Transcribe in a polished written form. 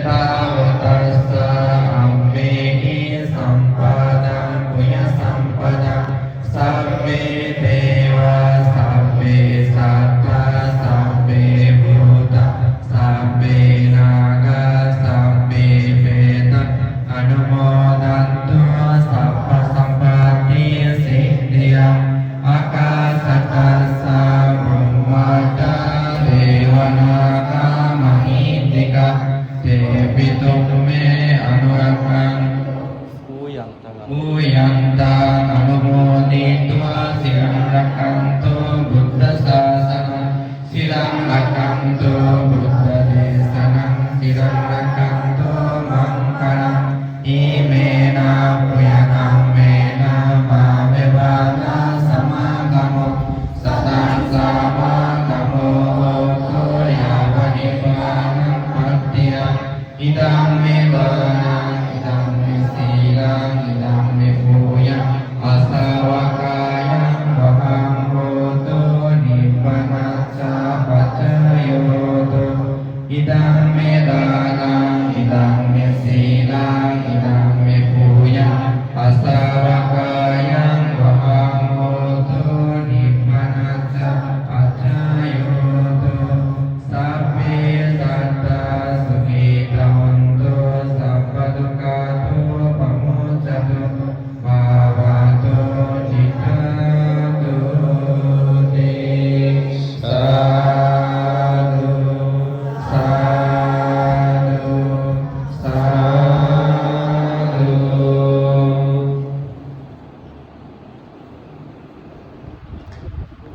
ตาวตัสสะอัมเมหิสัมปะดังปุญญสัมปะดังสัพเพเทวาสัพเพสัตตาสัพเพพุทธะสัพเพนาคาสัพเพเปตะอนุโมทันตุสัพพสัมปติสิทธิยอากาสตัสสะบุญวัฏฏะเทวนาคามหิติกะเทปิตุเมอนุรักขังมุยันตังอนุโมทิตัวสิรังรักขันตุบุตตศาสนาสิรังรักขันตุบุตตเดสนังสิรังรักขันตุมังคลังอิเมนะปุญญกัมเมนะมาเววานาสมากัมโมสัตตังสามากัมโมโตยาวนิพพานังปัตติยาอิดังเมวะนังอิดังเมสีลังอิดังเมภูยะอาสา